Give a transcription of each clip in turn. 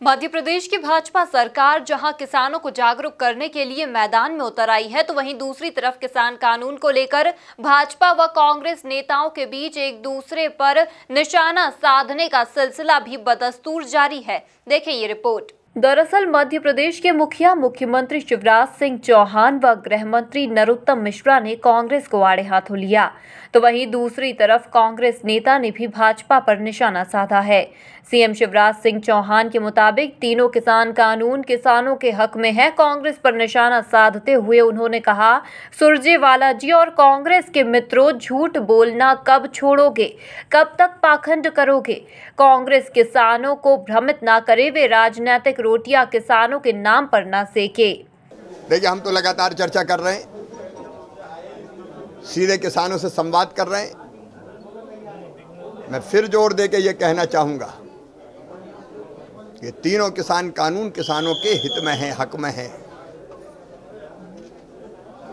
मध्य प्रदेश की भाजपा सरकार जहां किसानों को जागरूक करने के लिए मैदान में उतर आई है, तो वहीं दूसरी तरफ किसान कानून को लेकर भाजपा व कांग्रेस नेताओं के बीच एक दूसरे पर निशाना साधने का सिलसिला भी बदस्तूर जारी है। देखें ये रिपोर्ट। दरअसल मध्य प्रदेश के मुख्यमंत्री शिवराज सिंह चौहान व गृह मंत्री नरोत्तम मिश्रा ने कांग्रेस को आड़े हाथों लिया, तो वहीं दूसरी तरफ कांग्रेस नेता ने भी भाजपा पर निशाना साधा है। सीएम शिवराज सिंह चौहान के मुताबिक तीनों किसान कानून किसानों के हक में है। कांग्रेस पर निशाना साधते हुए उन्होंने कहा, सुरजेवाला जी और कांग्रेस के मित्रों, झूठ बोलना कब छोड़ोगे? कब तक पाखंड करोगे? कांग्रेस किसानों को भ्रमित ना करे, वे राजनीतिक रोटियां किसानों के नाम पर ना सेके। देखिए, हम तो लगातार चर्चा कर रहे हैं, सीधे किसानों से संवाद कर रहे हैं। मैं फिर जोर दे के ये कहना चाहूंगा कि तीनों किसान कानून किसानों के हित में है, हक में है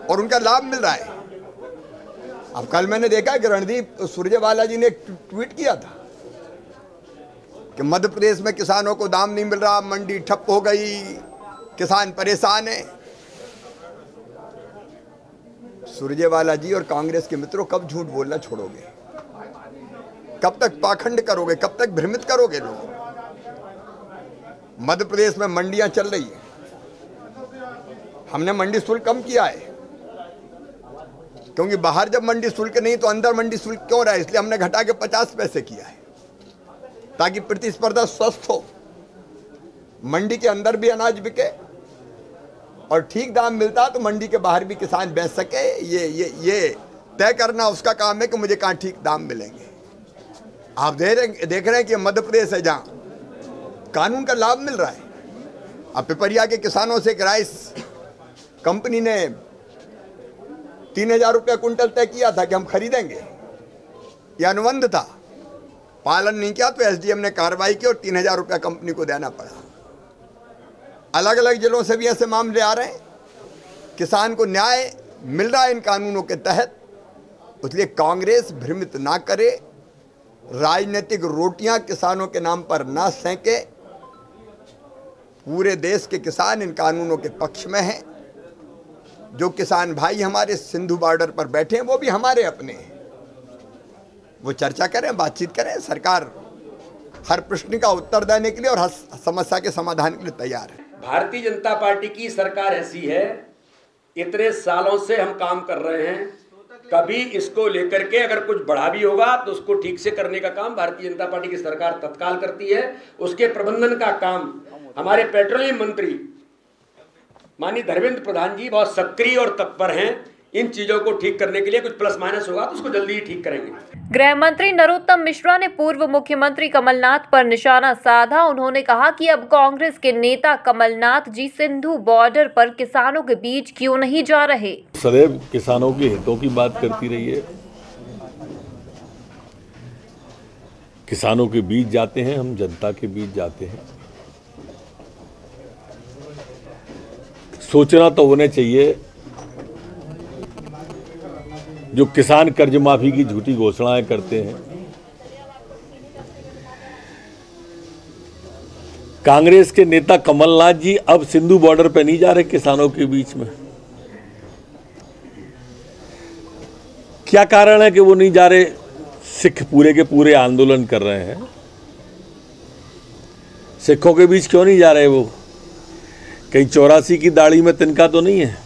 और उनका लाभ मिल रहा है। अब कल मैंने देखा कि रणदीप सुरजेवाला जी ने एक ट्वीट किया था कि मध्य प्रदेश में किसानों को दाम नहीं मिल रहा, मंडी ठप हो गई, किसान परेशान है। सुरजेवाला जी और कांग्रेस के मित्रों, कब झूठ बोलना छोड़ोगे? कब तक पाखंड करोगे? कब तक भ्रमित करोगे लोग? मध्य प्रदेश में मंडियां चल रही है, हमने मंडी शुल्क कम किया है, क्योंकि बाहर जब मंडी शुल्क नहीं तो अंदर मंडी शुल्क क्यों रहा है, इसलिए हमने घटा के 50 पैसे किया है, ताकि प्रतिस्पर्धा स्वस्थ हो, मंडी के अंदर भी अनाज बिके और ठीक दाम मिलता तो मंडी के बाहर भी किसान बेच सके। ये तय करना उसका काम है कि मुझे कहाँ ठीक दाम मिलेंगे। आप देख रहे हैं कि मध्य प्रदेश है जहाँ कानून का लाभ मिल रहा है। अब पिपरिया के किसानों से एक राइस कंपनी ने 3000 रुपया कुंटल तय किया था कि हम खरीदेंगे, यह अनुबंध था, पालन नहीं किया तो एसडीएम ने कार्रवाई की और 3000 रुपया कंपनी को देना पड़ा। अलग अलग जिलों से भी ऐसे मामले आ रहे हैं। किसान को न्याय मिल रहा है इन कानूनों के तहत, इसलिए कांग्रेस भ्रमित ना करे, राजनीतिक रोटियां किसानों के नाम पर ना सेंके। पूरे देश के किसान इन कानूनों के पक्ष में हैं। जो किसान भाई हमारे सिंधु बॉर्डर पर बैठे हैं वो भी हमारे अपने हैं, वो चर्चा करें, बातचीत करें। सरकार हर प्रश्न का उत्तर देने के लिए और हर समस्या के समाधान के लिए तैयार है। भारतीय जनता पार्टी की सरकार ऐसी है, इतने सालों से हम काम कर रहे हैं, कभी इसको लेकर के अगर कुछ बढ़ा भी होगा तो उसको ठीक से करने का काम भारतीय जनता पार्टी की सरकार तत्काल करती है। उसके प्रबंधन का काम हमारे पेट्रोलियम मंत्री माननीय धर्मेंद्र प्रधान जी बहुत सक्रिय और तत्पर हैं। इन चीजों को ठीक करने के लिए कुछ प्लस माइनस होगा तो उसको जल्दी ही ठीक करेंगे। गृह मंत्री नरोत्तम मिश्रा ने पूर्व मुख्यमंत्री कमलनाथ पर निशाना साधा। उन्होंने कहा कि अब कांग्रेस के नेता कमलनाथ जी सिंधु बॉर्डर पर किसानों के बीच क्यों नहीं जा रहे। सदैव किसानों के हितों की बात करती रही है, किसानों के बीच जाते हैं, हम जनता के बीच जाते हैं। सोचना तो होने चाहिए, जो किसान कर्ज माफी की झूठी घोषणाएं करते हैं, कांग्रेस के नेता कमलनाथ जी अब सिंधु बॉर्डर पे नहीं जा रहे किसानों के बीच में। क्या कारण है कि वो नहीं जा रहे? सिख पूरे के पूरे आंदोलन कर रहे हैं, सिखों के बीच क्यों नहीं जा रहे? वो कहीं 84 की दाढ़ी में तिनका तो नहीं है?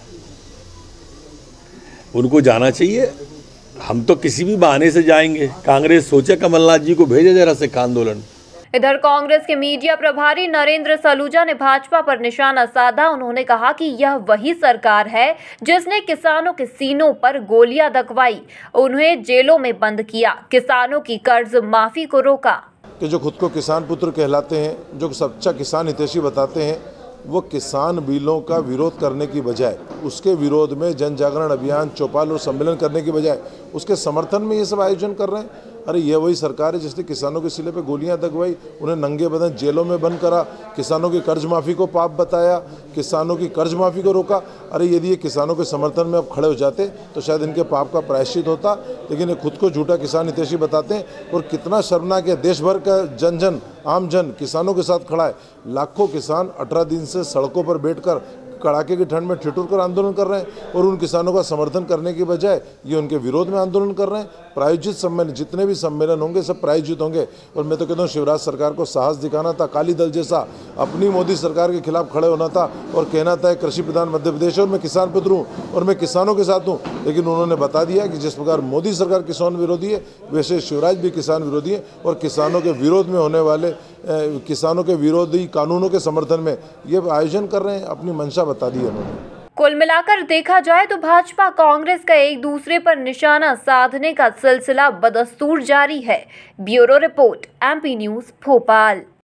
उनको जाना चाहिए। हम तो किसी भी बहाने से जाएंगे। कांग्रेस सोचे कमलनाथ जी को भेजे जरा सिख आंदोलन। इधर कांग्रेस के मीडिया प्रभारी नरेंद्र सलूजा ने भाजपा पर निशाना साधा। उन्होंने कहा कि यह वही सरकार है जिसने किसानों के सीनों पर गोलियां दगवाई, उन्हें जेलों में बंद किया, किसानों की कर्ज माफी को रोका। कि जो खुद को किसान पुत्र कहलाते हैं, जो सच्चा किसान हितैषी बताते हैं, वो किसान बिलों का विरोध करने की बजाय, उसके विरोध में जन जागरण अभियान, चौपाल और सम्मेलन करने की बजाय उसके समर्थन में ये सब आयोजन कर रहे हैं। अरे ये वही सरकार है जिसने किसानों के सिले पे गोलियां दगवाई, उन्हें नंगे बदन जेलों में बंद करा, किसानों की कर्ज माफ़ी को पाप बताया, किसानों की कर्ज माफ़ी को रोका। अरे यदि ये किसानों के समर्थन में अब खड़े हो जाते तो शायद इनके पाप का प्रायश्चित होता, लेकिन ये खुद को झूठा किसान हितैषी बताते हैं। और कितना शर्मनाक है, देश भर का जन आम जन किसानों के साथ खड़ा है। लाखों किसान 18 दिन से सड़कों पर बैठकर कड़ाके की ठंड में ठिठुर कर आंदोलन कर रहे हैं, और उन किसानों का समर्थन करने की बजाय ये उनके विरोध में आंदोलन कर रहे हैं। प्रायोजित सम्मेलन, जितने भी सम्मेलन होंगे सब प्रायोजित होंगे। और मैं तो कहता हूँ शिवराज सरकार को साहस दिखाना था, अकाली दल जैसा अपनी मोदी सरकार के खिलाफ खड़े होना था और कहना था कृषि प्रधान मध्य प्रदेश और मैं किसान पुत्र हूँ और मैं किसानों के साथ हूँ। लेकिन उन्होंने बता दिया कि जिस प्रकार मोदी सरकार किसान विरोधी है, वैसे शिवराज भी किसान विरोधी है, और किसानों के विरोध में होने वाले किसानों के विरोधी कानूनों के समर्थन में ये आयोजन कर रहे हैं। अपनी मंशा बता दी है उन्होंने। कुल मिलाकर देखा जाए तो भाजपा कांग्रेस का एक दूसरे पर निशाना साधने का सिलसिला बदस्तूर जारी है। Bureau report, MP news, Bhopal.